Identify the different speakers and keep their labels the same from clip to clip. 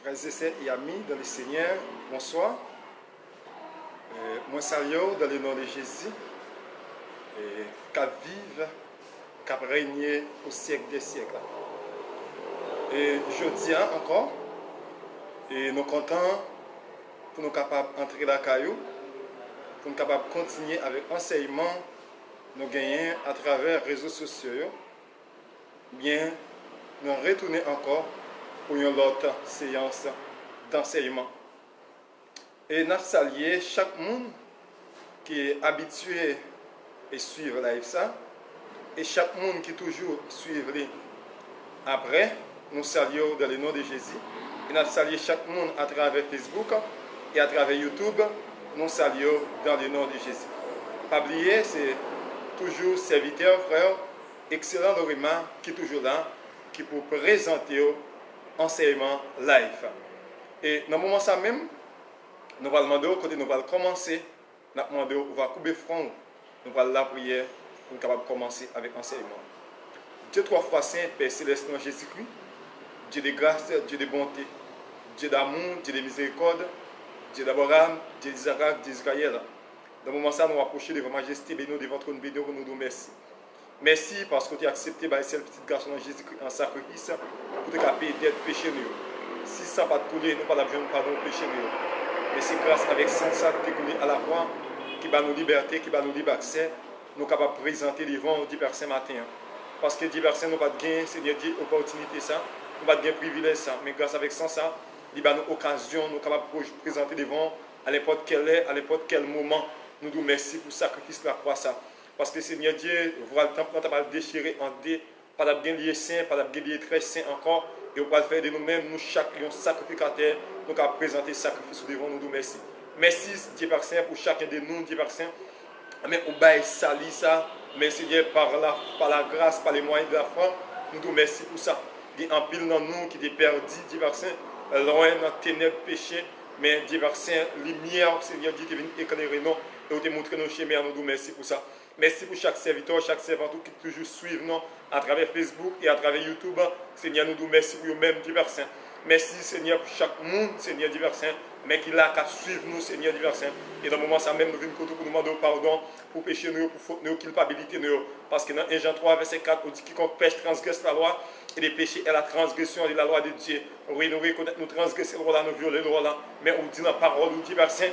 Speaker 1: Frères et sœurs et amis dans le Seigneur, bonsoir. Moi salue dans le nom de Jésus, qui vive, qui règne au siècle des siècles. Et je dis encore, et nous contents pour nous capables d'entrer dans la caillou, pour nous capables de continuer avec l'enseignement nous gagnons à travers les réseaux sociaux. Bien, nous retournons encore pour une autre séance d'enseignement. Et nous saluons chaque monde qui est habitué à suivre live ça et chaque monde qui toujours suivre après. Nous saluons dans le nom de Jésus. Et nous saluons chaque monde à travers Facebook et à travers YouTube. Nous saluons dans le nom de Jésus. Pas oublier, c'est toujours serviteur, frère, excellent Lorima qui est toujours là, qui peut présenter enseignement live. Et dans le moment ça même, nous allons demander, quand nous allons commencer, nous allons demander, on va couper front, nous allons la prière pour être capable de commencer avec l'enseignement. Dieu trois fois saint, Père céleste dans Jésus-Christ, Dieu de grâce, Dieu de bonté, Dieu d'amour, Dieu de miséricorde, Dieu d'Abraham, Dieu d'Isaac, Dieu d'Israël. Dans le moment ça, nous approchons devant majesté, béni devant ton béni, nous nous merci. Merci parce que tu as accepté par ce petit garçon dans Jésus-Christ en sacrifice pour te capter d'être péché nous. Si ça n'a pas coulé, nous pas besoin de pardon péché nous. Mais c'est grâce avec ça qui est coulé à la croix, qui va nous liberté, qui va nous libre accès, nous sommes capables de présenter devant 10 personnes matin. Parce que 10 personnes n'ont pas de gain, Seigneur Dieu, opportunité ça, nous pas de gain privilège ça. Mais grâce avec ça, il va nous occasion, nous sommes capables de présenter devant à n'importe quel heure, à n'importe quel moment. Nous nous remercions pour le sacrifice de la croix ça. Parce que Seigneur Dieu, voilà le temps pour nous déchirer en deux, pas de bien lié saint, pas de bien lié très saint encore. Et on va le faire de nous-mêmes, nous chacun sacrificateur, nous allons présenter le sacrifice devant nous. Merci. Merci Dieu Père Saint pour chacun de nous, Dieu Père Saint. Mais on va salir ça. Mais Seigneur, par la grâce, par les moyens de la foi, nous nous remercions pour ça. Il y a un pile dans nous qui est perdu, Dieu Père Saint, loin dans les ténèbres péché. Mais Dieu Père Saint, lumière, Seigneur Dieu, qui vient éclairer nous et te montrer nos chemins. Nous nous remercions pour ça. Merci pour chaque serviteur, chaque servante qui toujours suivent nous à travers Facebook et à travers YouTube. Seigneur, nous nous remercions pour eux-mêmes, Dieu Père Saint. Merci, Seigneur, pour chaque monde, Seigneur, Dieu Père Saint, mais qui l'a qu'à suivre nous, Seigneur, Dieu Père Saint. Et dans le moment, ça même, nous venons pour nous demander pardon pour péché, nous, pour faute, nous, culpabilité, nous. Parce que dans 1 Jean 3, verset 4, on dit quiconque pêche transgresse la loi, et les péchés est la transgression de la loi de Dieu. Oui, nous reconnaissons, nous transgresser le loi, nous violer le loi, mais on dit dans la parole, Dieu Père Saint,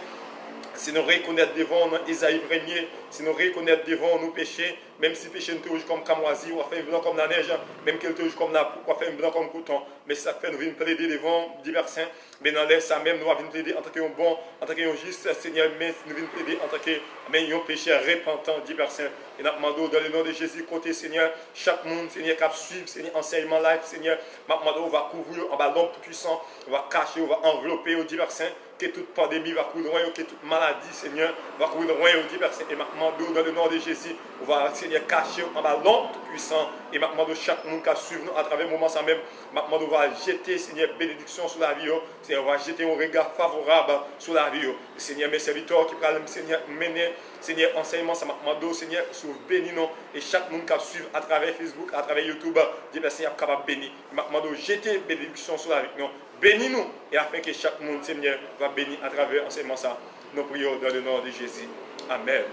Speaker 1: si nous reconnaissons devant Isaïe 1er, si nous reconnaissons devant nos péchés, même si le péché nous touche comme camoisi, ou fait blanc comme la neige, même qu'il touche comme la peau, ou fait blanc comme coton, mais ça fait nous venir plaider devant divers saints, mais dans l'air ça même nous venons plaider en tant que bon, en tant que juste, Seigneur, mais nous venons plaider en tant que un péché repentant, divers saints. Et nous demandons dans le nom de Jésus, côté Seigneur, chaque monde, Seigneur, qui suivre, Seigneur, enseignement live, Seigneur, nous demandons, on va couvrir en ballon tout puissant, on va cacher, on va envelopper au divers saints, que toute pandémie va courir loin, que toute maladie, Seigneur, va courir loin au divers saints. Et maintenant, dans le nom de Jésus, on va, Seigneur, cacher en ballon tout puissant. Et maintenant, chaque monde qui suivre nous à travers le moment ça même, maintenant, on va jeter, Seigneur, bénédiction sur la vie. Seigneur, on va jeter un regard favorable sur la vie. Seigneur, mes serviteurs qui parlent, Seigneur, mener, Seigneur, enseignement, ça maintenant, Seigneur, sur béni nous. Et chaque monde qui suivre à travers Facebook, à travers YouTube, Dieu, Seigneur, capable de bénir. Maintenant, jeter bénédiction sur la vie. Bénis-nous et afin que chaque monde, Seigneur, va bénir à travers l'enseignement ça. Nous prions dans le nom de Jésus. Amen.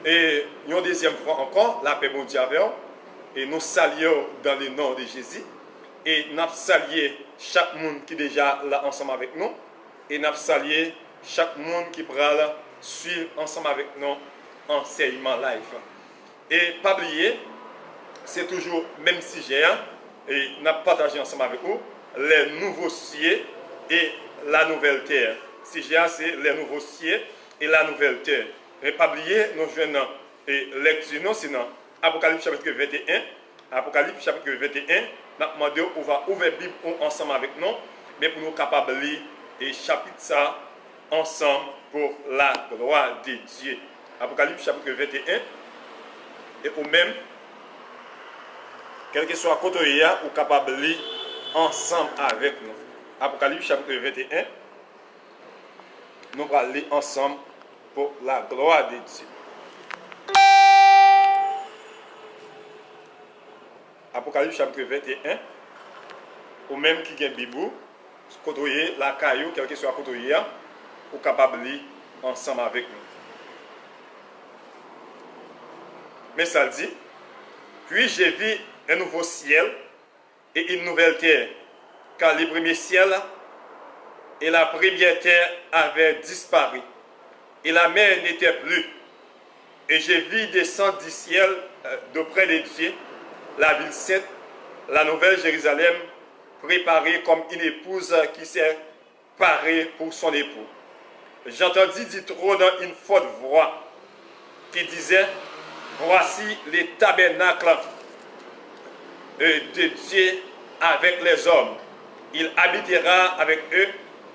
Speaker 1: Et une deuxième fois encore, la paix mondiale avec nous. Et nous saluons dans le nom de Jésus. Et nous saluons chaque monde qui est déjà là ensemble avec nous. Et nous saluons chaque monde qui pourra suivre ensemble avec nous enseignement live. Et pas oublier, c'est toujours le même sujet. Et nous partagé ensemble avec vous les nouveaux cieux et la nouvelle terre. Sujet, c'est les nouveaux cieux et la nouvelle terre. Et pas oublier, nous jouons et lecture, non, sinon, Apocalypse chapitre 21. Apocalypse chapitre 21, nous demandons, on va ouvrir la Bible ensemble avec nous, mais pour nous capables de lire et chapitre ça ensemble pour la gloire de Dieu. Apocalypse chapitre 21, et ou même, quel que soit le côté, ou capable de lire ensemble avec nous. Apocalypse chapitre 21, nous allons lire ensemble pour la gloire de Dieu. Apocalypse chapitre 21, ou même qui a Bible, côtoyer la caillou, quel que soit côtoyer, pour capable de ensemble avec nous. Mais ça dit, puis j'ai vu un nouveau ciel et une nouvelle terre, car le premier ciel et la première terre avaient disparu, et la mer n'était plus. Et j'ai vu descendre du ciel d'auprès de Dieu, la ville sainte, la nouvelle Jérusalem, préparée comme une épouse qui s'est parée pour son époux. J'entendis du trône une forte voix qui disait, voici les tabernacles de Dieu avec les hommes. Il habitera avec eux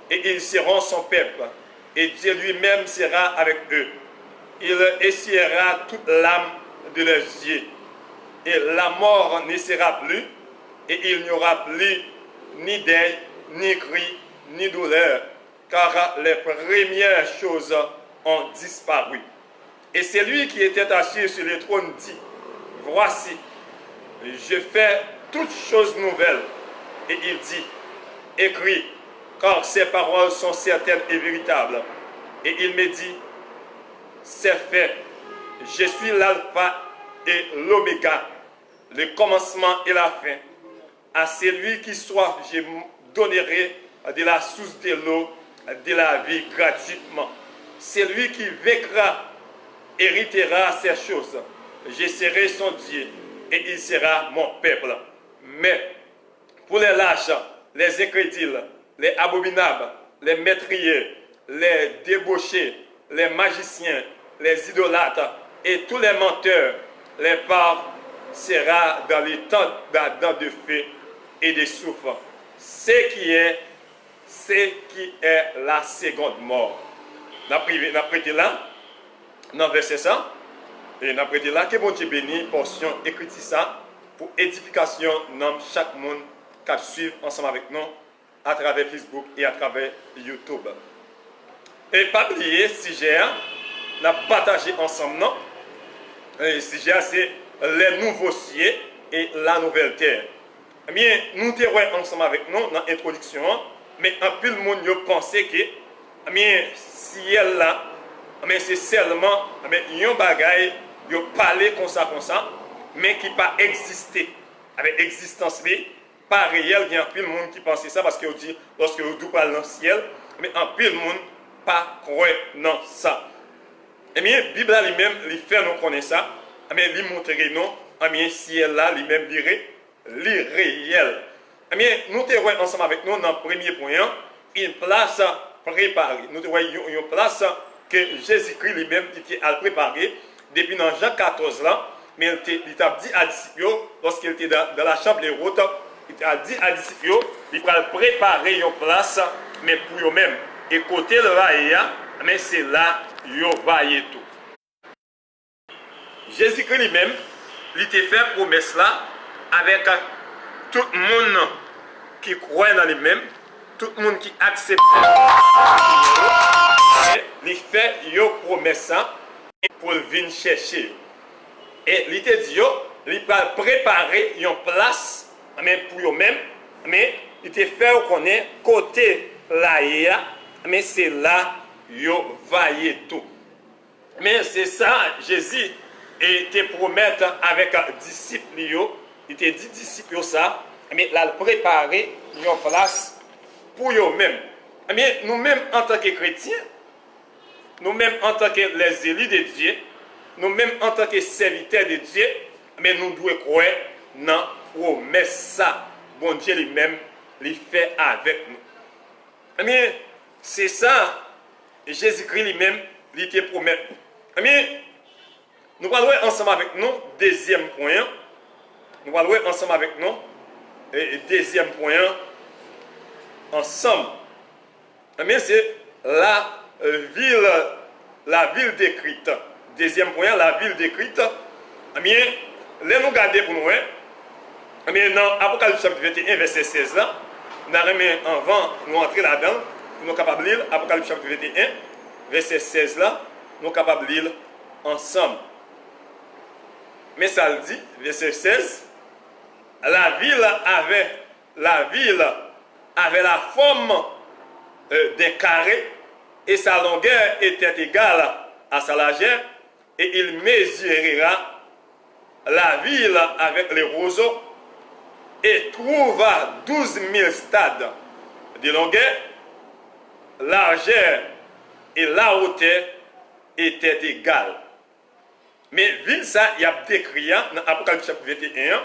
Speaker 1: et ils seront son peuple. Et Dieu lui-même sera avec eux. Il essuiera toute l'âme de leurs yeux. Et la mort ne sera plus, et il n'y aura plus ni deuil, ni cri, ni douleur, car les premières choses ont disparu. Et celui qui était assis sur le trône dit, voici, je fais toutes choses nouvelles. Et il dit, écris, car ces paroles sont certaines et véritables. Et il me dit, c'est fait, je suis l'alpha et l'oméga, le commencement et la fin. À celui qui soif, je donnerai de la source de l'eau de la vie gratuitement. Celui qui vaincra héritera ces choses. Je serai son Dieu et il sera mon peuple. Mais pour les lâches, les incrédules, les abominables, les meurtriers, les débauchés, les magiciens, les idolâtres et tous les menteurs, les parts sera dans les temps d'Adam de feu et de soufre. Ce qui est la seconde mort. Nous avons prêté là, dans le verset 100, et nous avons prêté là, que bon Dieu bénisse, portion écrite ça, pour édification de chaque monde qui suit ensemble avec nous à travers Facebook et à travers YouTube. Et pas oublier, sujet, nous avons partagé ensemble, non? Le sujet, c'est les nouveaux cieux et la nouvelle terre. Eh bien, nous sommes ensemble avec nous dans l'introduction, mais un peu le monde pensait que, eh bien, ciel là, eh bien, c'est seulement, eh bien, un bagage, il parlé comme ça, mais qui pas existé, avec existence pas réel. Il y a un peu de monde qui pensait ça parce que dit, lorsque vous parlez dans le ciel, mais un peu de monde pas croire dans ça. Eh bien, la Bible lui-même, il fait nous connaître ça, eh bien, il montre nous, eh bien, ciel là, lui-même, l'irréel. Eh bien, nous te voyons ensemble avec nous dans le premier point, une place préparée. Nous te voyons une place que Jésus-Christ lui-même a préparée depuis dans Jean 14 là, mais il t'a dit à disciples, lorsqu'il était dans la chambre de route, il a dit à disciples, il va préparer une place, mais pour eux-mêmes. Et côté le vaillé, mais c'est là qu'ils vaillent tout. Jésus-Christ lui-même, il t'a fait promesse là, avec tout le monde qui croit dans lui-même, tout le monde qui accepte, il fait une promesse pour venir chercher. Et il te dit, il va préparer une place pour eux-mêmes, mais il te fait connaître côté là, mais c'est là qu'ils vaillent tout. Mais c'est ça, Jésus, et te promet avec les disciples, il te dit disciples ça, mais il a préparé une place pour eux-mêmes. Mais nous-mêmes en tant que chrétiens, nous-mêmes en tant que les élus de Dieu, nous-mêmes en tant que serviteurs de Dieu, mais nous devons croire dans la promesse ça. Bon Dieu lui-même, il fait avec nous. Mais c'est ça, Jésus-Christ lui-même, il te promet. Mais nous allons ensemble avec nous, deuxième point. Nous allons ensemble avec nous, et deuxième point, ensemble. Mais c'est la ville décrite. Deuxième point, la ville décrite. Eh bien, là, nous regardons pour nous. Eh bien, dans Apocalypse chapitre 21, verset 16, là, nous avons avant nous entrer là-dedans, nous sommes capables de lire Apocalypse chapitre 21, verset 16, là, nous sommes capables de lire ensemble. Mais ça le dit, verset 16, la ville
Speaker 2: avait la forme d'un carré et sa longueur était égale à sa largeur, et il mesurera la ville avec les roseaux et trouva 12 000 stades de longueur, largeur et la hauteur étaient égales. Mais ville ça, il y a décrit dans Apocalypse chapitre 21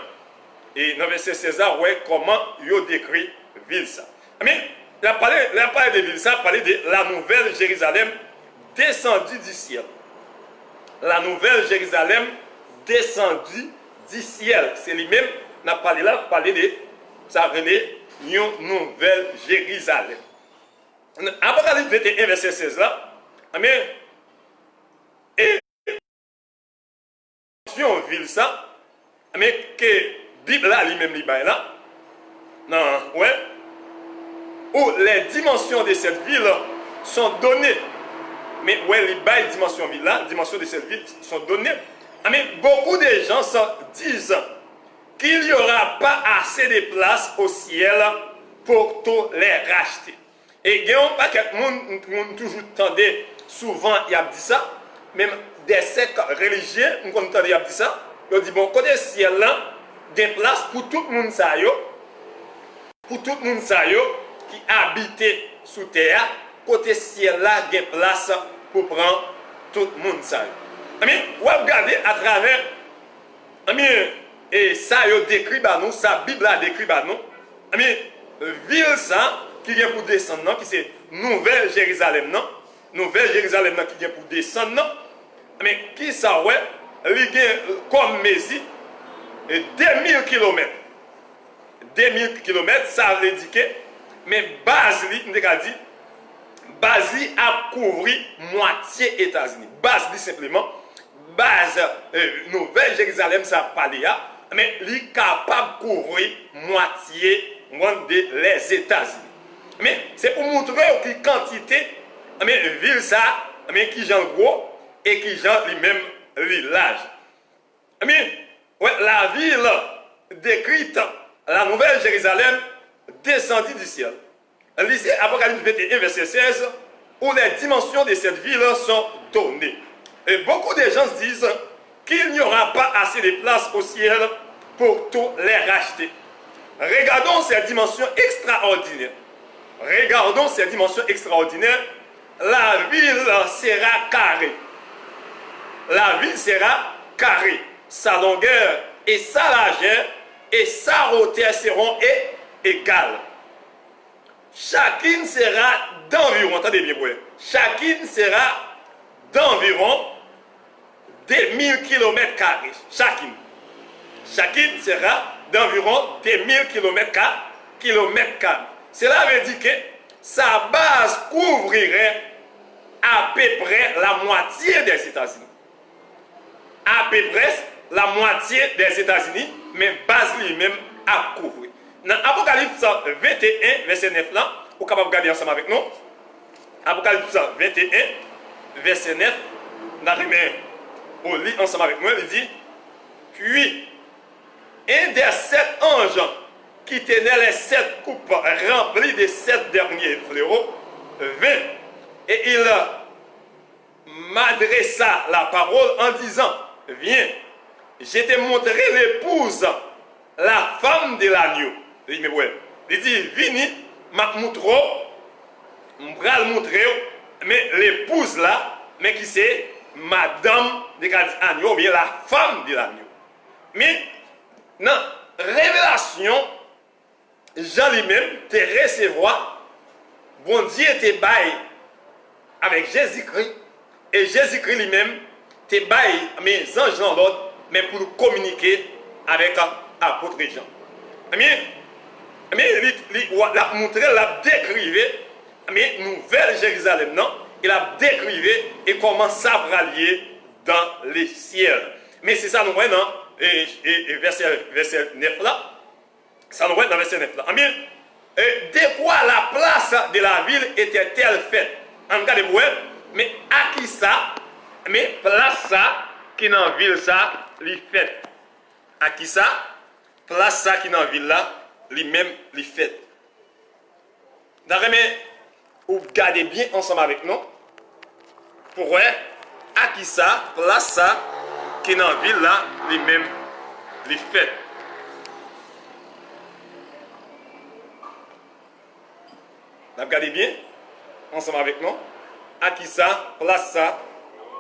Speaker 2: et dans verset 16, ouais, comment il a décrit ville ça. Mais il a parlé de ville ça, il a parlé de la nouvelle Jérusalem descendue du ciel. La nouvelle Jérusalem descendue du ciel. C'est lui-même, on a parlé là, parlé de ça venait une nouvelle Jérusalem. Apocalypse 21, verset 16 là, amen. Et ville ça, mais que Bible là lui-même là, non, ouais, où les dimensions de cette ville sont données. Mais ouais, les dimensions ville là, dimensions de cette ville sont données. Mais beaucoup de gens disent qu'il n'y aura pas assez de place au ciel pour tous les racheter. Et il y a pas que monde toujours tendait souvent il a dit ça, même des sectes religieux, on entend dire ça, on dit bon côté ciel là, il y a place pour tout le monde ça yo, pour tout le monde ça yo qui habitait sous terre, côté ciel là, il y a place pour prendre tout le monde ça. Mais vous regardez à travers et ça yo décrit par nous, sa Bible a décrit par nous. Ville ça qui vient pour descendre non, qui c'est Nouvelle Jérusalem non, Nouvelle Jérusalem non qui vient pour descendre non. Mais qui ça ouais, il y a comme Messi 2000 km. 2000 km, ça veut dire que, mais base, on a dit, base a couvert moitié États-Unis. Base simplement, base Nouvelle Jérusalem, ça parle là, mais il est capable de couvrir moitié des États-Unis. Mais c'est pour montrer que quantité, mais ville ça, mais qui j'en gros, et qui genre lui-même l'âge. Mais ouais, la ville décrite, la nouvelle Jérusalem descendue du ciel. Lisez Apocalypse 21, verset 16, où les dimensions de cette ville sont données. Et beaucoup de gens se disent qu'il n'y aura pas assez de place au ciel pour tous les racheter. Regardons ces dimensions extraordinaires. Regardons ces dimensions extraordinaires. La ville sera carrée. La ville sera carrée. Sa longueur et sa largeur et sa hauteur seront égales. Chacune sera d'environ, entendez bien, chacune sera d'environ 2000 km². Chacune. Chacune sera d'environ 2000 km². Cela veut dire que sa base couvrirait à peu près la moitié des États-Unis. À peu près la moitié des États-Unis, mais base lui-même à couvrir. Dans Apocalypse 21, verset 9 là, vous êtes capable de regarder ensemble avec nous. Apocalypse 21, verset 9, on lit ensemble avec moi, il dit, puis un des 7 anges qui tenait les 7 coupes remplies des 7 derniers fléaux vint et il m'adressa la parole en disant, viens, je t'ai montré l'épouse, la femme de l'agneau. Il dit, vini, m'a montré, m'bral montré, mais l'épouse là, mais qui c'est madame de l'agneau, ou bien la femme de l'agneau. Mais, dans révélation, Jean lui-même te recevoir, bon Dieu te baille avec Jésus-Christ, et Jésus-Christ lui-même te baille mes anges dans l'ordre, mais pour communiquer avec l'apôtre Jean. Mais il a montré, il a décrivé, mais nouvelle Jérusalem, non? Il a décrivé et comment ça va lier dans les ciels. Mais c'est ça, nous voyons, non? Et verset 9 là, ça nous voit dans verset 9 là. De quoi la place de la ville était-elle faite? En cas de mais à qui ça? Mais place ça qui dans la ville ça, lui fait. À qui ça? Place ça qui dans la ville là, lui-même lui fait. D'accord, mais ou gardez bien ensemble avec nous pour voir à qui ça, place ça, qui est dans la ville là, les mêmes, les fêtes. Regardez bien ensemble avec nous à qui ça, place ça,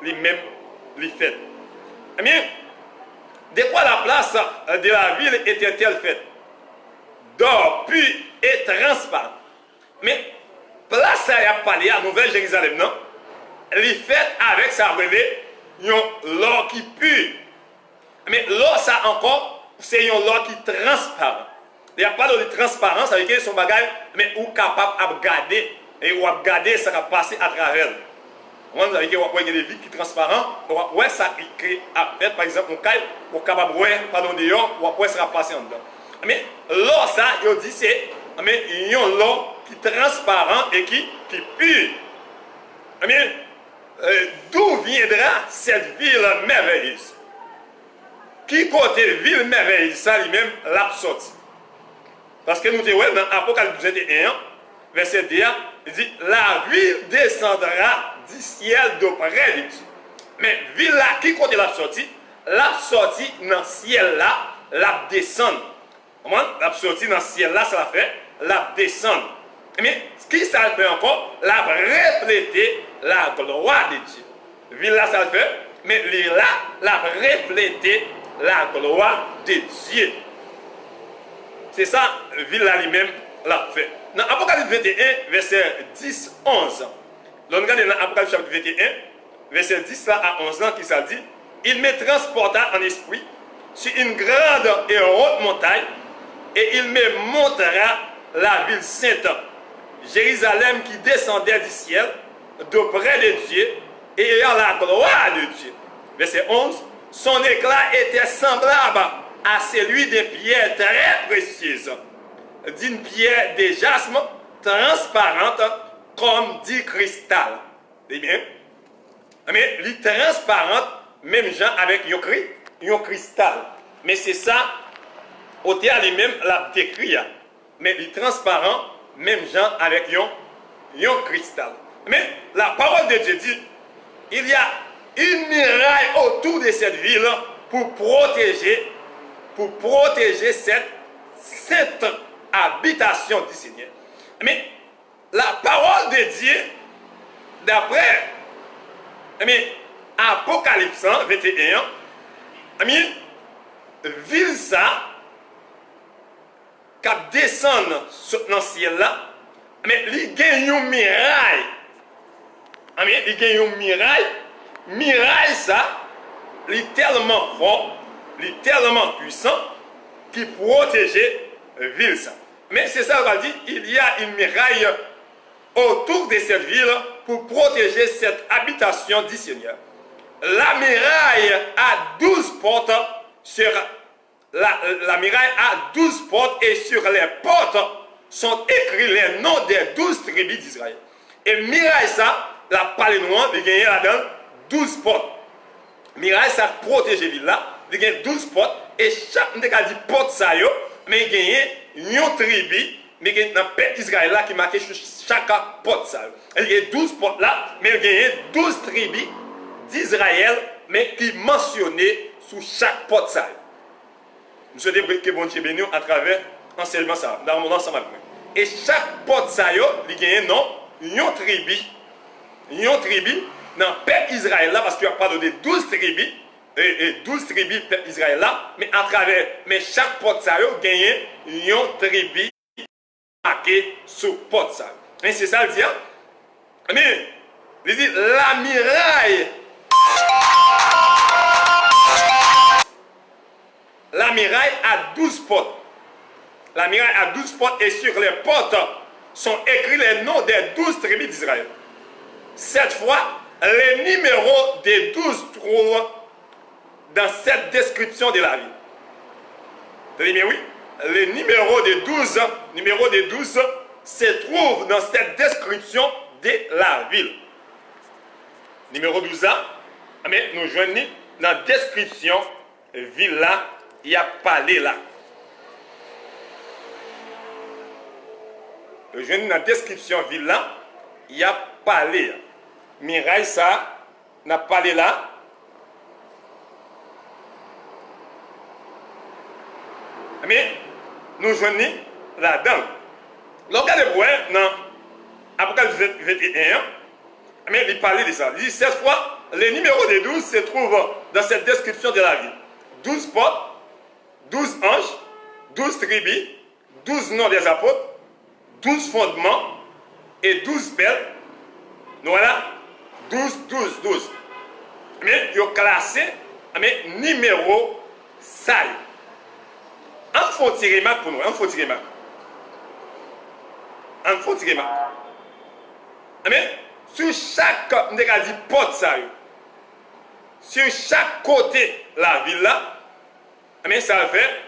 Speaker 2: les mêmes, les fêtes. Eh bien, de quoi la place de la ville était-elle faite? D'or, pur et transparent. Mais place ça y a parlé à Nouvelle Jérusalem, non? Les fêtes avec ça révélé l'or qui pur. Mais l'or ça encore, c'est un l'or qui transparent. Il n'y a pas de transparence avec son bagage, mais ou capable de regarder et ou regarder ça va passer à travers. Vous avez des vitres qui sont transparentes, ouais, ça crée à faire par exemple un caille pour capable de voir pardon dehors, ou après ça va passer en dedans. Mais l'or ça, il dit c'est mais il y a l'or qui est transparent et qui pur. Mais d'où viendra cette ville merveilleuse? Qui côté ville merveilleuse ça lui-même l'a sorti? Parce que nous disons dans Apocalypse 21, verset 2, il dit la ville descendra du ciel d'auprès de Dieu. Mais ville là, qui côté l'a sorti dans le ciel là, la descend. Comment? La sortie dans le ciel là, ça la fait, la descend. Mais ce qui ça fait encore, la refléter la gloire de Dieu. Ville là, ça le fait, mais là, la refléter la gloire de Dieu. C'est ça, ville là lui-même l'a fait. Dans Apocalypse 21, verset 10-11, l'on regarde dans Apocalypse chapitre 21, verset 10 là à 11 là, qui ça dit, il me transporta en esprit sur une grande et haute montagne, et il me montrera la ville sainte, Jérusalem qui descendait du ciel, d'auprès de Dieu, et ayant la gloire de Dieu. Verset 11, son éclat était semblable à celui d'une pierre très précieuse, d'une pierre de jasme transparente comme du cristal. C'est bien. Mais il est transparente, même gens avec un cristal. Mais c'est ça, au théâtre lui-même, la décrit. Mais il est transparent, même gens avec un cristal. Mais la parole de Dieu dit, il y a une muraille autour de cette ville pour protéger cette habitation du Seigneur. Mais la parole de Dieu, d'après Apocalypse 21, ville ça, qui descend dans le ciel là, mais il gagne une muraille. Il gagne une muraille. Muraille ça, il est tellement fort, il est tellement puissant, qui protège la ville ça. Mais c'est ça qu'on va dire, il y a une muraille autour de cette ville pour protéger cette habitation du Seigneur. La muraille a 12 portes sur la muraille a 12 portes et sur les portes sont écrits les noms des 12 tribus d'Israël. Et muraille ça, la palais noire, il y a là-dedans 12 portes. Muraille ça protège la ville là, il y a 12 portes et chaque porte ça yo, mais il y a une tribu, mais il y a dans le peuple d'Israël là qui marque sur chaque porte ça. Il y a 12 portes là, mais il y a 12 tribus d'Israël, mais qui mentionnaient sous chaque porte ça. Nous souhaitons que bon Dieu bénisse à travers l'enseignement ça, dans mon ensemble. Et chaque porte ça yo, il y a un nom, une tribu dans le peuple Israël là, parce qu'il y a parlé de 12 tribus, et 12 tribus peuple Israël là, mais à travers, mais chaque porte ça yo, il y a une tribu marquée sous porte ça. Et c'est ça le dire. Mais, il dit, la muraille a 12 portes. La muraille a 12 portes et sur les portes sont écrits les noms des 12 tribus d'Israël. Cette fois, les numéros des 12 trouvent dans cette description de la ville. Vous avez bien oui? Les numéros des 12 se trouvent dans cette description de la ville. Numéro 12 mais nous joignons dans la description ville là, il y a parlé là. je viens dans la description ville là, il y a parlé. Miraille ça, n'a parlé là. Mais nous joignons là-dedans. Regardez pour dans Apocalypse 21, mais il parlait de ça. Il dit cette fois, le numéro des 12 se trouve dans cette description de la ville. 12 portes, 12 anges, 12 tribus, 12 noms des apôtres, 12 fondements et 12 perles. Nous voilà 12. Mais ils ont classé mais numéro 5. On faut tirer marque pour nous. On faut tirer marque. Mais sur chaque porte ça, sur chaque côté de la ville là, mais ça fait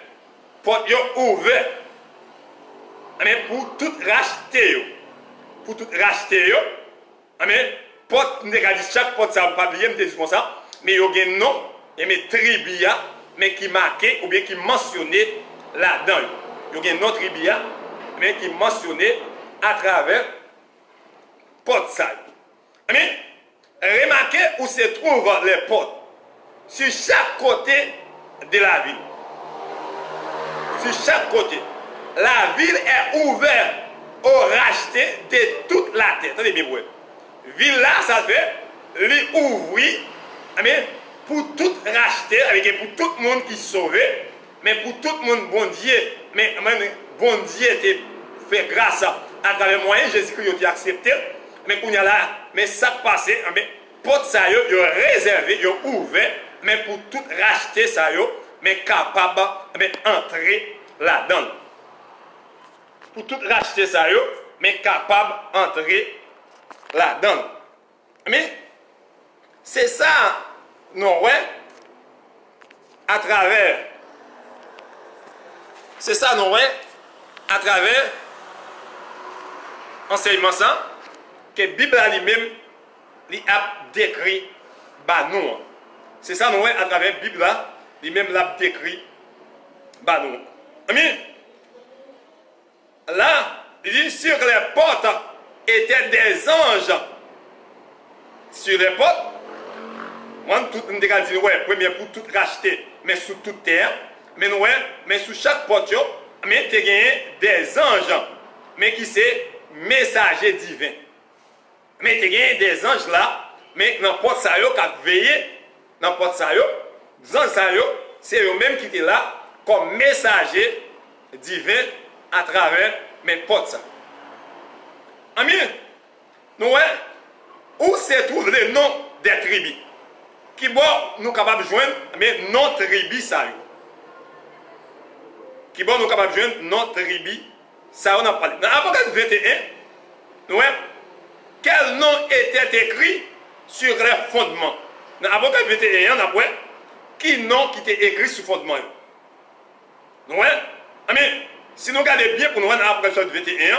Speaker 2: porte ouvert. Mais pour tout racheter, mais porte chaque porte ça pas bien me comme ça, mais il y a un nom et mes tribia mais qui marqué ou bien qui mentionné là-dedans. Il y a un autre tribia mais qui mentionné à travers porte ça. Mais remarquez où se trouvent les portes. Sur chaque côté de la ville. Sur chaque côté. La ville est ouverte au racheté de toute la terre. Attendez bien, ville là, ça fait l'ouvrir pour tout racheter, avec pour tout le monde qui sauvé, mais pour tout le monde, bon Dieu, mais bon Dieu était fait grâce à travers moyen Jésus-Christ a accepté, mais qu'on y a là, mais ça passé, mais porte ça yo réservé, yo ouvert, mais pour tout racheter ça yo, mais capable mais entrer là-dedans. Pour tout racheter ça yo, mais capable d'entrer là-dedans. Mais c'est ça, non ouais, à travers. C'est ça, non ouais, à travers enseignement ça, que la Bible elle-même a décrit bah nous. C'est ça, non ouais, à travers la Bible elle-même l'a décrit bah nous. Amen. Là, il dit sur les portes étaient des anges. Sur les portes, moi, tout le monde dit, ouais, premier pour tout racheter, mais sous toute terre, mais ouais, mais sous chaque porte, mais tu as des anges, mais qui c'est messager divin. Mais tu as des anges là, mais dans la porte ça, qui a veillé, dans la porte ça, les anges ça, c'est eux-mêmes qui étaient là comme messager divin à travers mes portes ça. Amen. Nous, où se trouvent les noms des tribus? Qui bon, nous sommes capables de joindre, mais non tribus ça. Qui bon, nous sommes capables de joindre, non tribus ça, on a parlé. Dans Apocalypse 21, nous, quel nom était écrit sur les fondements? Dans Apocalypse 21, on a point, qui nom qui était écrit sur le fondement? Nous, amen. Si nous regardons bien pour nous, dans Apocalypse 21,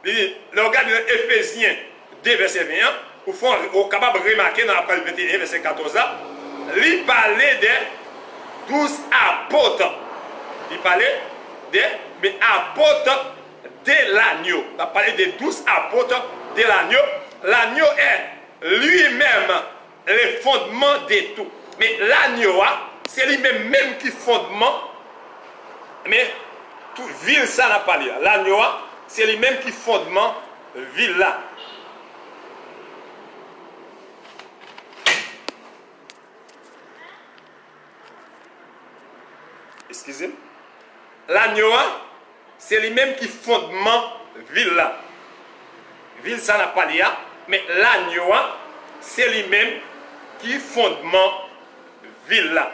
Speaker 2: le regard de Éphésiens 2, verset 21, au fond, on est capable de remarquer dans Apocalypse 21, verset 14, il parlait des 12 apôtres. Il parlait des apôtres de l'agneau. Il a parlé des 12 apôtres de l'agneau. L'agneau est lui-même le fondement de tout. Mais l'agneau, c'est lui-même même qui fondement. Mais tout ville, ça n'a pas l'air. L'agneau, c'est lui-même qui fondement ville là. Excusez-moi. L'agneau, c'est lui-même qui fondement ville là. Ville, ça n'a pas l'air. Mais l'agneau, c'est lui-même qui fondement ville là.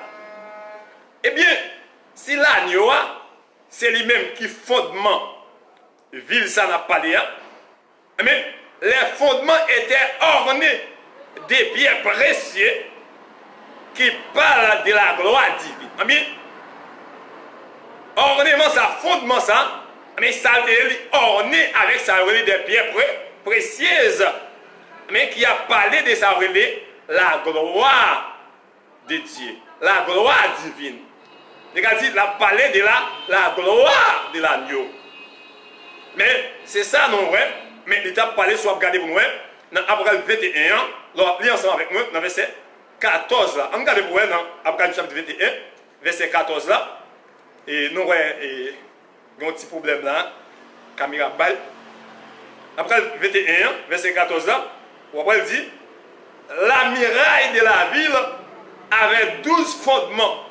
Speaker 2: Eh bien, si l'agneau, c'est lui-même qui fondement ville, ça n'a pas l'air. Mais les fondements étaient ornés des pierres précieuses qui parlent de la gloire divine. Amen. Ornement, ça, fondement, ça, mais ça est orné avec sa relais des pierres précieuses, mais qui a parlé de sa relais la gloire de Dieu, la gloire divine. Il a dit, il a parlé de la gloire de l'agneau. Mais c'est ça, non, vrai. Mais l'État parlé, soit regardé pour nous, dans Apocalypse 21, lis ensemble avec moi, dans verset 14 là. On regarde pour nous, dans Apocalypse chapitre 21, verset 14 là. Et nous, ouais, un petit problème là, caméra balle. Apocalypse 21, verset 14 là, on va dire, la muraille de la ville avait 12 fondements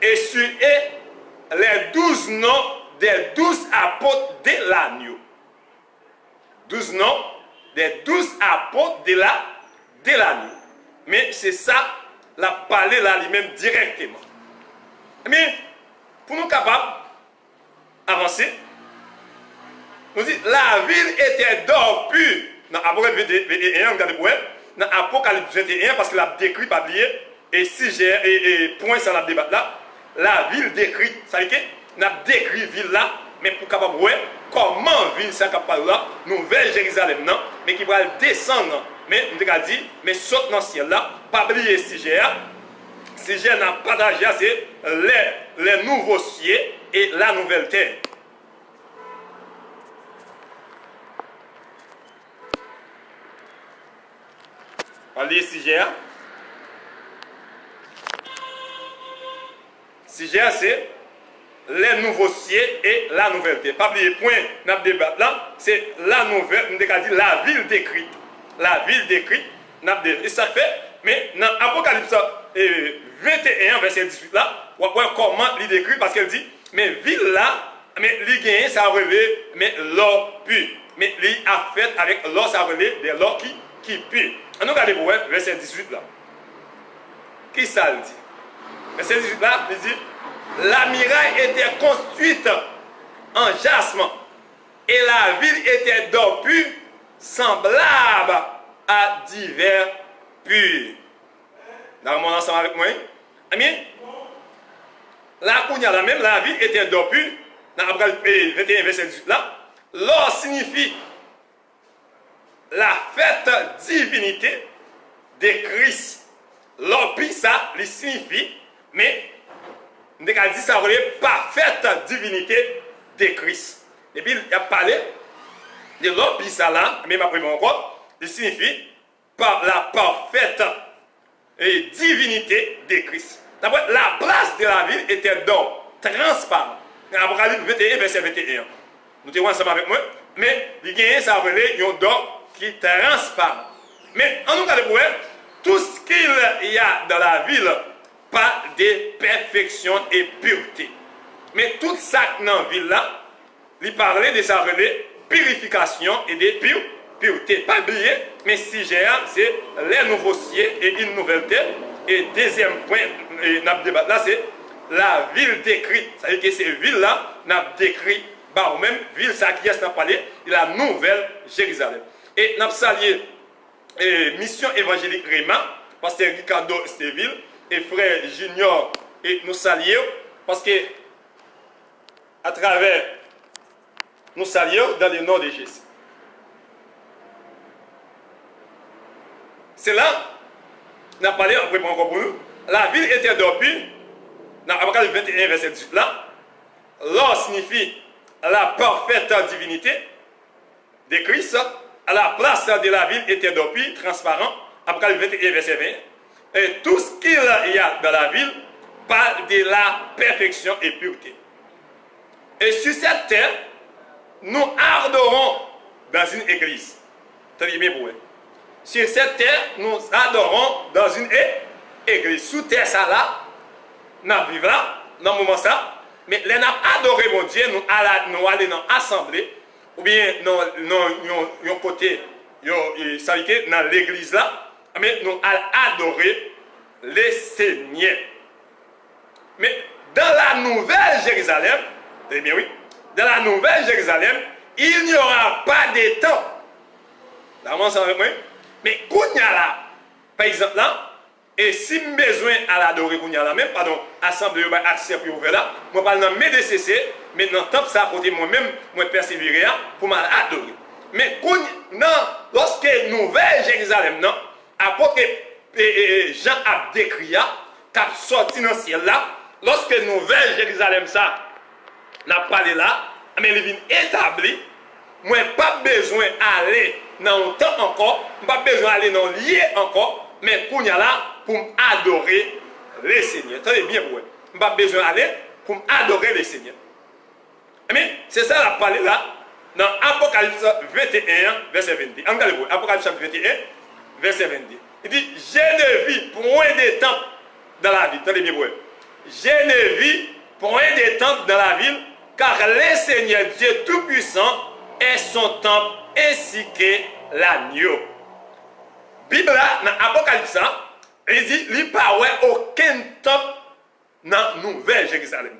Speaker 2: et sur eux les 12 noms des 12 apôtres de l'agneau. 12 noms des 12 apôtres de l'agneau. Mais c'est ça, la parler là lui-même directement. Mais pour nous capables d'avancer, nous dit la ville était d'or pur. Dans Apocalypse 21, regardez pour elle. Dans Apocalypse 21, parce que la décrit pas oublié, et si j'ai et point ça la débat là, la ville décrite, ça veut dire que n'a décrit ville là, mais pour capable voir comment ville ça capable là, nouvelle Jérusalem non, mais qui va descendre, mais on a dit, mais saute dans le ciel là, pas oublier si j'ai n'a pas d'âge, c'est les nouveaux cieux et la nouvelle terre. On lit Sigéa. Sigéa, c'est les nouveaux cieux et la nouvelle terre. Pas oublier point dans le débat là, c'est la nouvelle, on a dit la ville décrite. La ville décrite, et ça fait, mais dans Apocalypse 21, verset 18 là, on voit comment il décrit, parce qu'elle dit, mais ville là, mais il gagne, ça relevé, mais l'or pur. Mais il a fait avec l'or, ça relevé de l'or qui pue. On regarde pour verset 18 là. Qui ça le dit? Verset 18 là, il dit, la muraille était construite en jasmin et la ville était d'or pur, semblable à divers purs. Dans mon ensemble avec moi, amis, la kounya là même, la ville était d'or pur, dans Apocalypse 21 verset 18 là, l'or signifie la fête divinité de Christ. L'or pur ça, il signifie, mais on a dit ça relève parfaite divinité de Christ. Et puis il a parlé de l'or pur ça là, même après encore, il signifie par la parfaite divinité de Christ. D'abord, la place de la ville était d'or, transparent. Apocalypse 21, verset 21. Nous sommes ensemble avec moi, mais il y a ça relève un d'or qui est transparent. Mais en nous regardant tout ce qu'il y a dans la ville, pas de perfection et pureté. Mais tout ça dans la ville là, il parlait de sa relais purification et de pureté. Pas oublier, mais si j'ai c'est les nouveaux cieux et une nouvelle terre. Et deuxième point, notre débat là, c'est la ville décrite. C'est-à-dire que ces villes là, n'a décrit, bah, ou même ville ça qui est parlé, la nouvelle Jérusalem. Et nous avons salué Mission évangélique Réma, pasteur Ricardo Esteville et frère Junior, et nous saluons parce que à travers nous saluons dans le nom de Jésus. C'est là, nous avons parlé encore pour nous, la ville était d'or pur, dans Apocalypse 21, verset 18 là, l'or signifie la parfaite divinité de Christ. À la place de la ville était d'or pur, transparent, Apocalypse 21, verset 20. Et tout ce qu'il y a dans la ville parle de la perfection et pureté. Et sur cette terre, nous adorons dans une église. Tenez bien pour vous. Sur cette terre, nous adorons dans une église. Sous terre, ça là, nous vivons là, dans le moment ça. Mais nous avons adoré mon Dieu, nous allons dans l'assemblée. Ou bien dans côté, dans l'église là, mais nous allons adorer le Seigneur. Mais dans la nouvelle Jérusalem, eh bien oui, dans la nouvelle Jérusalem, il n'y aura pas de temps. D'accord, ça avec moi? Mais Kounya là, par exemple là, et si besoin à l'adorer Kounya là même, pardon, assemblée accès pour ouvrir là, moi parle dans mes DCC, mais dans le temps ça à côté moi-même, moi persévérer pour m'adorer. Mais lorsque nouvelle Jérusalem non, apôtre Jean a décrit qu'a sorti dans le ciel là, lorsque nouvelle Jérusalem ça n'a parlé là, mais il vient établi moi pas besoin d'aller dans le temps encore, pas besoin d'aller dans le lieu encore, mais pour là pour adorer le Seigneur. Tenez bien pour vous. Pas besoin d'aller pour adorer le Seigneur. Mais c'est ça la parole là dans Apocalypse 21 verset 22. Regardez-vous, Apocalypse 21 verset 22. Il dit je ne vis point de temple dans la ville. Tenez bien pour vous. Je ne vis point de temple dans la ville, car le Seigneur Dieu Tout-Puissant est son temple ainsi que l'agneau. Bible là, dans l'Apocalypse, il dit il n'y a pas aucun temple dans Nouvelle Jérusalem.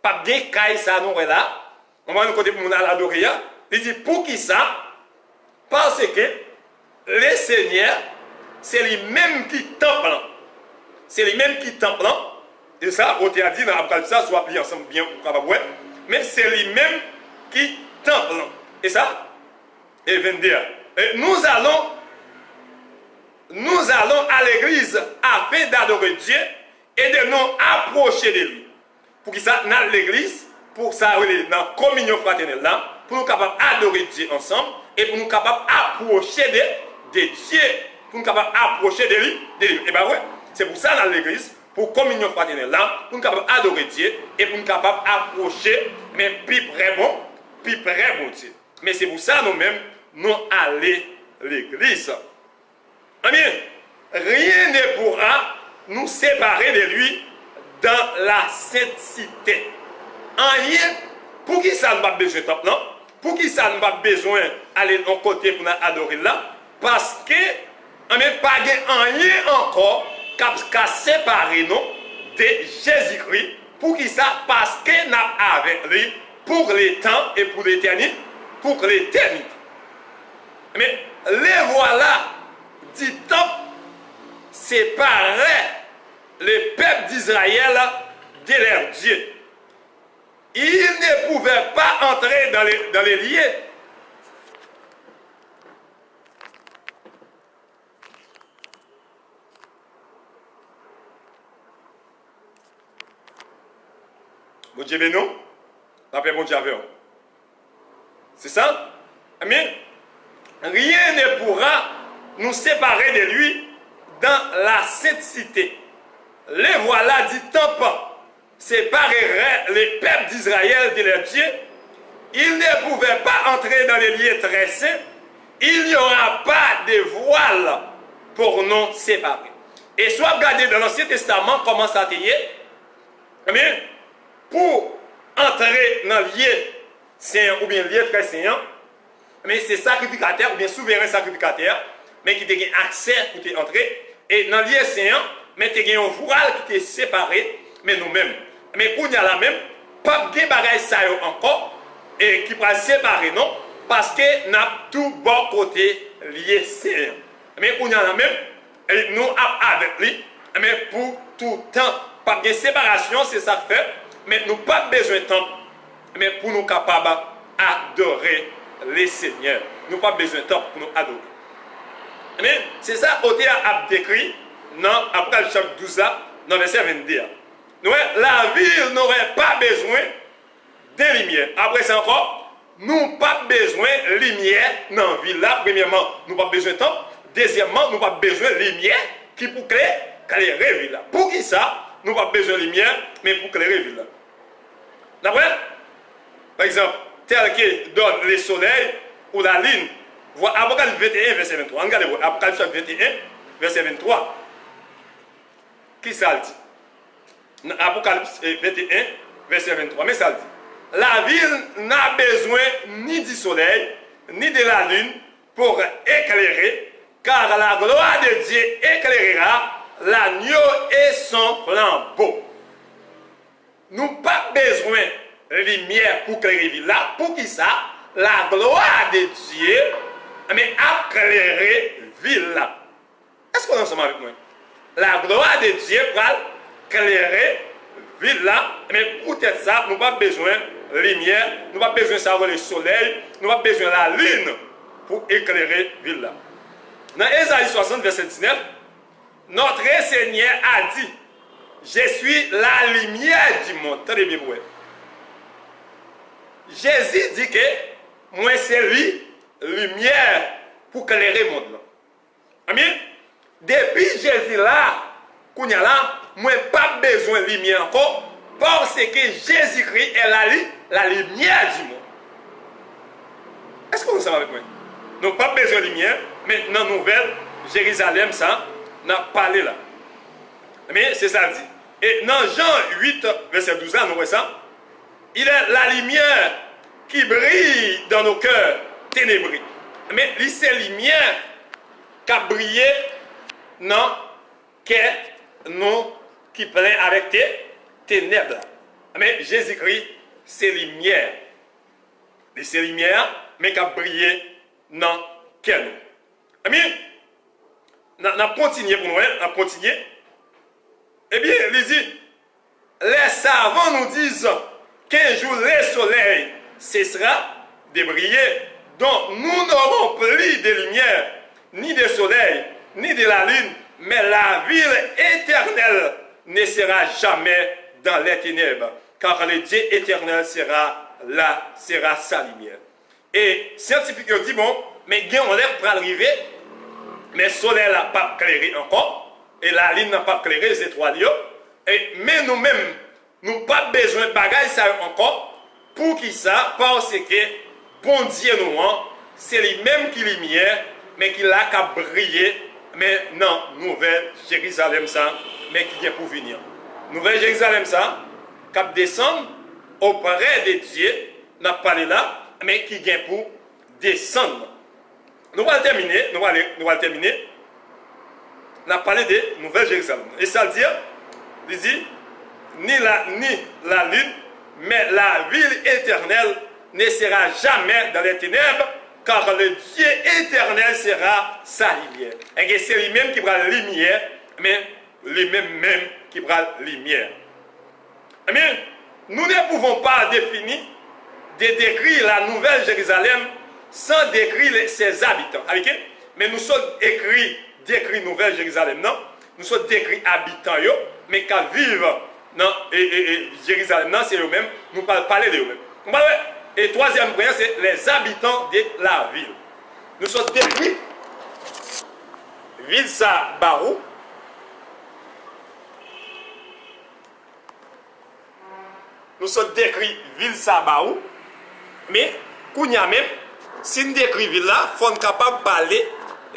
Speaker 2: Pas bien caille ça nous là. On va nous côté pour nous adorer. Il dit pour qui ça? Parce que le Seigneur, c'est lui-même qui temple. C'est lui-même qui temple. Et ça, on t'a dit dans l'Apocalypse, soit plié ensemble bien pour capable voir. Mais c'est lui-même qui temple. Et ça, et 22. Et nous allons à l'église afin d'adorer Dieu et de nous approcher de lui. Pour que ça, dans l'église, pour ça, dans la communion fraternelle là, pour nous capables d'adorer Dieu ensemble et pour nous capables d'approcher de Dieu, pour nous capables d'approcher de lui. Et bien ouais, c'est pour ça dans l'église, pour communion fraternelle là, pour nous capables d'adorer Dieu et pour nous capables d'approcher, mais plus près bon Dieu. Mais c'est pour ça nous-mêmes, nous allons à l'église. Amen. Rien ne pourra nous séparer de lui dans la sainte cité. Rien. Pour qui ça n'a pas besoin de temps, non? Pour qui ça n'a pas besoin d'aller de côté pour nous adorer là? Parce que, on n'a pas rien encore qui a séparé nous de Jésus-Christ. Pour qui ça? Parce que nous avons avec lui pour les temps et pour l'éternité. Pour l'éternité. Mais les voilà dit temps séparait le peuple d'Israël de leur Dieu. Ils ne pouvaient pas entrer dans les lieux. Bon Dieu, mais non. La paix, bon Dieu, avec vous. C'est ça? Amen. Rien ne pourra nous séparer de lui dans la sainte cité. Les voilà dit temple séparerait les peuples d'Israël de leur Dieu. Ils ne pouvaient pas entrer dans les lieux très saints. Il n'y aura pas de voile pour nous séparer. Et soit regardez dans l'Ancien Testament comment ça a été. Mais pour entrer dans le lieu saint ou bien le lieu très saint, mais c'est sacrificateur ou bien souverain sacrificateur, mais qui a accès pour entrer. Et dans le lieu saint, mais tu as un voile qui est séparé, mais nous-mêmes. Mais pour nous là même, pas de bagaille ça encore, et qui va séparer non, parce que nous avons tout bon côté lié saint. Mais pour nous là même, nous avons avec lui, mais pour tout temps, pas de séparation, c'est ça que fait, mais nous n'avons pas besoin de temps, mais pour nous capables d'adorer les seigneurs. Nous n'avons pas besoin de temps pour nous adorer. Mais c'est ça que a décrit dans Apocalypse 12, dans verset 22. La ville n'aurait pas besoin de lumière. Après ça encore, nous n'avons pas besoin de lumière dans la ville là. Premièrement, nous n'avons pas besoin de temps. Deuxièmement, nous n'avons pas besoin de lumière qui pour éclairer la ville là. Pour qui ça? Nous n'avons pas besoin de lumière, mais pour éclairer la ville là. D'après, par exemple, tel que donne le soleil ou la lune. Voilà Apocalypse 21, verset 23. Regardez-vous, Apocalypse 21, verset 23. Qui ça dit? Apocalypse 21, verset 23. Mais ça dit, la ville n'a besoin ni du soleil, ni de la lune pour éclairer, car la gloire de Dieu éclairera l'agneau et son flambeau. Nous n'avons pas besoin de lumière pour éclairer la ville là. Pour qui ça? La gloire de Dieu, mais éclairer la ville là. Est-ce qu'on est ensemble avec moi? La gloire de Dieu pour éclairer la ville là, mais pour être ça, nous n'avons pas besoin de lumière, nous n'avons pas besoin de savoir le soleil, nous n'avons pas besoin de la lune pour éclairer la ville là. Dans Ésaïe 60, verset 19, notre Seigneur a dit, je suis la lumière du monde. Tenez bien, Jésus dit que moi c'est lui, lumière pour éclairer le monde. Amen. Depuis Jésus là, qu'on y a là, moi pas besoin de lumière encore, parce que Jésus-Christ est la lumière du monde. Est-ce que vous savez avec moi? Nous pas besoin de lumière, mais dans la nouvelle Jérusalem, ça, n'a parlé là. Mais c'est ça dit. Et dans Jean 8, verset 12, là, nous voyons ça. Il est la lumière qui brille dans nos cœurs ténébrés. Mais c'est la lumière qui a brillé dans cœur nous qui plein avec tes ténèbres. Mais Jésus-Christ, c'est la lumière. C'est la lumière, mais qui a brillé dans cœur nous. Amen. On a continué pour nous, on a continué. Eh bien, les savants nous disent qu'un jour le soleil cessera de briller. Donc nous n'aurons plus de lumière, ni de soleil, ni de la lune, mais la ville éternelle ne sera jamais dans les ténèbres, car le Dieu éternel sera là, sera sa lumière. Et scientifiques disent, bon, mais on l'air pour arriver, mais le soleil n'a pas éclairé encore, et la lune n'a pas éclairé les étoiles. Mais nous-mêmes, nous n'avons pas besoin de bagages ça encore, pour qui ça, parce que bon Dieu nous, c'est lui-même qui lumière, mais qui l'a qu'à briller, mais non, Nouvelle Jérusalem ça, mais qui vient pour venir. Nouvelle Jérusalem ça, qui descend auprès de Dieu, n'a pas là, mais qui vient pour descendre. Nous allons terminer, nous allons terminer. On a parlé de Nouvelle Jérusalem. Et ça veut dire, il dit, ni la lune, mais la ville éternelle ne sera jamais dans les ténèbres, car le Dieu éternel sera sa lumière. Et c'est lui-même qui prend la lumière, mais lui-même qui prend la lumière. Eh bien, nous ne pouvons pas décrire la Nouvelle Jérusalem sans décrire ses habitants. Mais nous sommes décrits Nouvelle Jérusalem, non? Nous sommes décrits habitants, mais qui vivent dans Jérusalem, non, c'est eux-mêmes. Nous parlons de eux-mêmes. Et troisième point, c'est les habitants de la ville. Nous sommes décrits ville ça Barou. Nous sommes décrits ville ça Barou. Mais, Kounia même, si nous décrivons là, il faut être capable de parler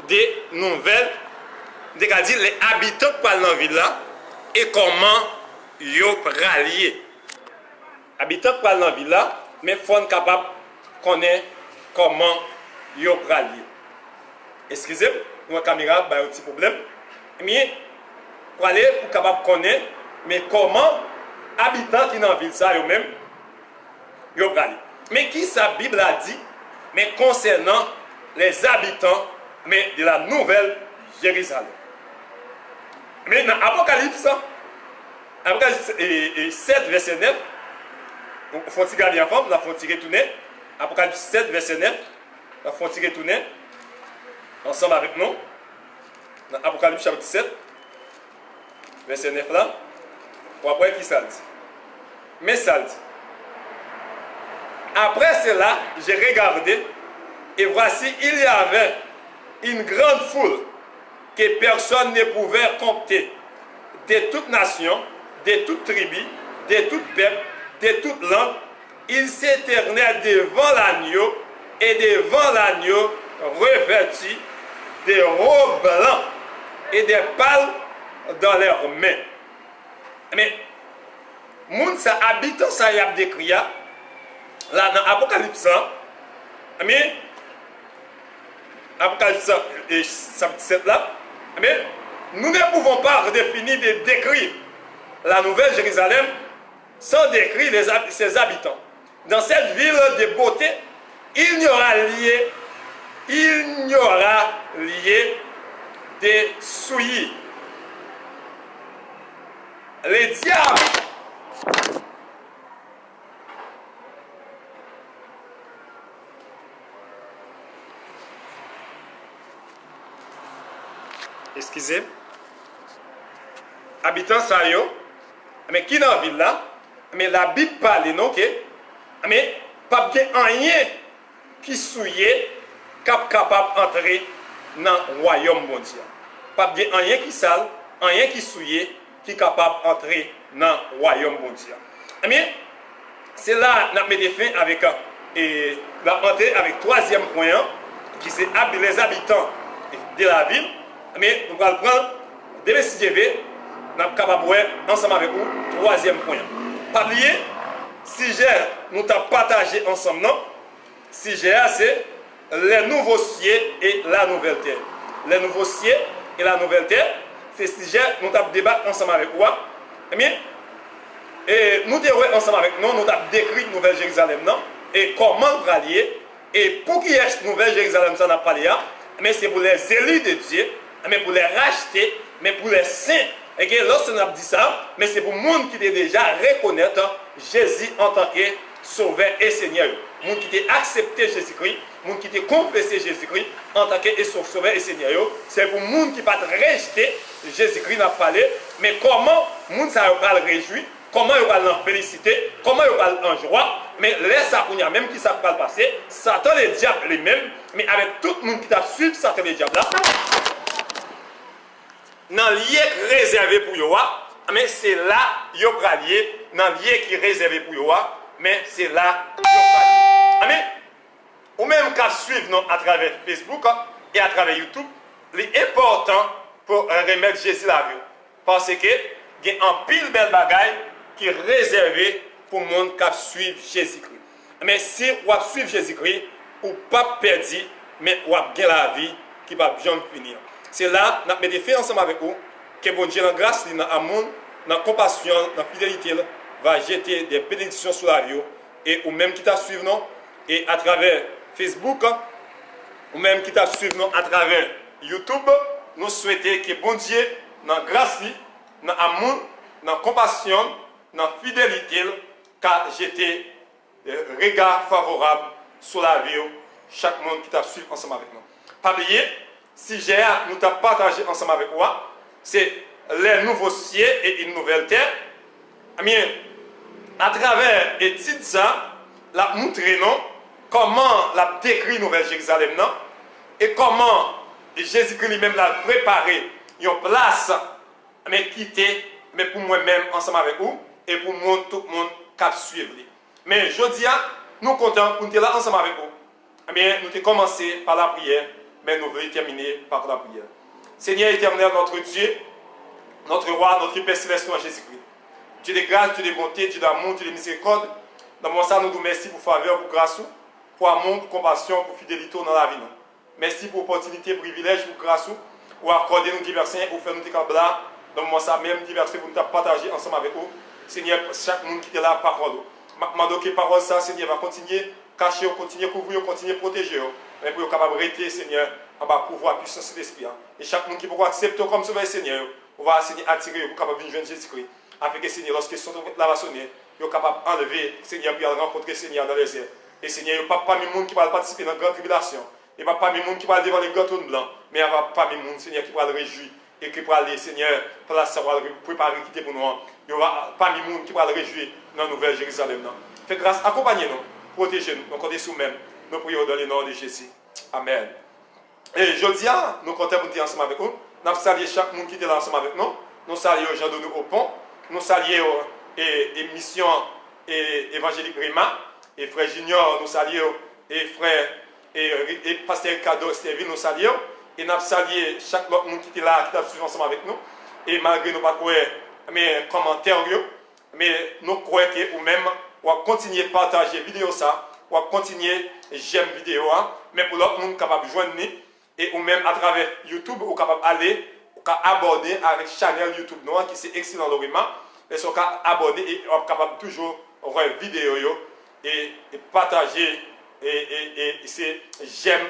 Speaker 2: des nouvelles, c'est-à-dire les habitants qui parlent dans la ville là, et comment ils sont ralliés. Habitants qui parlent dans la ville là, mais il faut être capable de connaître comment ils sont ralliés. Excusez-moi, ma caméra a un petit problème. Mais, pour aller, pour capable de connaître, mais comment habitants qui sont dans la ville ça, eux-mêmes, ils sont ralliés. Mais qui sa Bible a dit, mais concernant les habitants mais de la Nouvelle Jérusalem. Mais dans Apocalypse 7, verset 9, il faut regarder en forme, il faut retourner. Apocalypse 7, verset 9, il faut retourner ensemble avec nous. Dans Apocalypse chapitre 7, verset 9 là, pour après qui ça dit. Mais ça dit. Après cela, j'ai regardé, et voici, il y avait une grande foule que personne ne pouvait compter, de toutes nations, de toutes tribus, de toutes peuples, de toutes langues. Ils s'éternaient devant l'agneau, et devant l'agneau revêtus des robes blancs et des palmes dans leurs mains. Mais, moun sa habitant ça y a décrit là dans Apocalypse, mais Apocalypse chapitre 7 là, mais nous ne pouvons pas redéfinir et décrire la Nouvelle Jérusalem sans décrire ses habitants. Dans cette ville de beauté, il n'y aura lié des souillis. Les diables excusez, habitants ça yo, mais qui dans la ville là, mais la Bible parle non que, mais pas bien rien qui souillé capable d'entrer dans le royaume bon Dieu. Pas bien rien qui sale, rien qui souillé qui est capable d'entrer dans le royaume bon Dieu. Eh bien, c'est là que nous mettons fin avec avec troisième point, qui c'est les habitants de la ville. Mais nous allons prendre des CGV, nous sommes capables de voir ensemble avec vous, troisième point. Pas oublier, sujet nous avons partagé ensemble, non? Sujet c'est les nouveaux cieux et la nouvelle terre. Les nouveaux cieux et la nouvelle terre, c'est sujet nous avons débattu ensemble avec vous. Eh bien, et nous avons ensemble avec nous, nous avons décrit Nouvelle Jérusalem, non? Et comment nous allier. Et pour qui est Nouvelle Jérusalem, ça n'a pas lié, mais c'est pour les élus de Dieu, mais pour les racheter, mais pour les saints. Et que lorsque nous avons dit ça, mais c'est pour le monde qui est déjà reconnaître Jésus en tant que sauveur et Seigneur. Le monde qui a accepté Jésus-Christ, le monde qui a confessé Jésus-Christ en tant que sauveur et Seigneur. C'est pour le monde qui va rejeter Jésus-Christ n'a parlé, mais comment le monde va le réjouir, comment il va l'en féliciter, comment il va l'en joie. Mais laisse ça, même qui ça va le passer, Satan le diable lui-même, mais avec tout le monde qui t'a suivi, Satan le diable là. Dans le lieu réservé pour Yoa, mais c'est là yo pralier dans le lieu qui est réservé pour Yoa, mais c'est là yo pralier. Ou même qu'à suivre à travers Facebook et à travers YouTube, l'important pour remettre Jésus la vie. Parce que il y a un pile belle bagaille qui est réservé pour le monde qui suit Jésus-Christ. Mais si vous suivez Jésus-Christ, vous n'avez pas perdu, mais vous avez la vie qui va bien finir. C'est là que nous mettons fait ensemble avec vous, que bon Dieu, dans la grâce, dans l'amour, dans la compassion, dans la fidélité, va jeter des bénédictions sur la vie. Et ou même qui t'a suivi, et à travers Facebook, ou même qui t'a suivi à travers YouTube, nous souhaitons que bon Dieu, dans la grâce, dans l'amour, dans la compassion, dans la fidélité, qu'a jeté des regards favorables sur la vie, chaque monde qui t'a suivi ensemble avec nous. Pas oublier, si nous t'avons partagé ensemble avec moi, c'est les nouveaux cieux et une nouvelle terre. Eh bien, à travers l'étude ça, la montrer non, comment la décrit Nouvelle Jérusalem non, et comment Jésus-Christ lui-même l'a préparé une place, mais quitter, mais pour moi-même ensemble avec vous, et pour tout le monde qui suivre. Mais je dis, nous comptons pour être là ensemble avec vous. Eh bien, nous avons commencé par la prière, mais nous voulons terminer par la prière. Seigneur éternel, notre Dieu, notre roi, notre Père céleste, Jésus-Christ. Dieu de grâce, Dieu de bonté, Dieu d'amour, Dieu de miséricorde. Dans mon sang, nous vous remercions pour faveur, pour grâce, pour amour, pour compassion, pour fidélité dans la vie. Merci pour opportunité, privilège, pour grâce, pour accorder nous divers saints, pour faire nous des câblas. Dans mon sang, même divers pour nous partager ensemble avec vous. Seigneur, chaque monde qui est là, parole. Je demande que parole ça, Seigneur, va continuer cacher, continuer couvrir, continuer protéger. Mais pour être capable de rester, Seigneur, en bas pouvoir, puissance de l'esprit. Et chaque monde qui pourra accepter comme sauveur, Seigneur, on va attirer pour capable de venir Jésus-Christ. Afin que Seigneur, lorsque son là va sonner, il est capable d'enlever, Seigneur, puis rencontrer Seigneur dans les airs. Et Seigneur, il n'y a pas de monde qui va participer dans la grande tribulation. Il n'y a pas de monde qui va devant les grands trônes blancs. Mais il n'y a pas de monde, Seigneur, qui va le réjouir. Et qui va aller, Seigneur, pour la savoir préparer, quitter pour nous. Il n'y aura pas de monde qui va le réjouir dans la Nouvelle Jérusalem. Faites grâce, accompagnez-nous, protégez-nous, nous comptez sous même. Nous prions dans le nom de Jésus. Amen. Et je dis, nous comptons pour ensemble avec vous. Nous saluons chaque monde qui est là ensemble avec nous. Nous saluons Jean de nous au pont. Nous saluons et mission et évangélique Rima. Et frère Junior, nous saluons. Et frère et pasteur Cadeau Stevie, nous saluons. Et nous saluons chaque autre monde qui est là, qui est suivi ensemble avec nous. Et malgré nous pas croire mes commentaires, mais nous croyons que vous-même, vous continuer à partager la vidéo ça. Ou continuer j'aime vidéo, mais pour l'autre monde capable de joindre nous, et ou même à travers YouTube, ou capable d'aller, ou aborder avec channel YouTube noir qui c'est excellent l'orima, et sont aborder et capable toujours voir vidéo et partager et c'est j'aime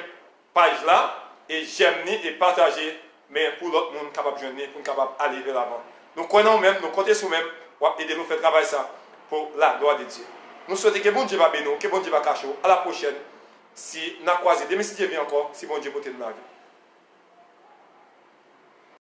Speaker 2: page là et j'aime et partager, mais pour l'autre monde capable de joindre pour capable aller vers l'avant. Nous croyons même, nous comptons sur même pour aider nous faire travailler ça pour la gloire de Dieu. Nous souhaitons que bon Dieu va bénir, que bon Dieu va cacher. À la prochaine. Si nous avons croisé, demain si Dieu vient encore, si bon Dieu peut te dans la vie.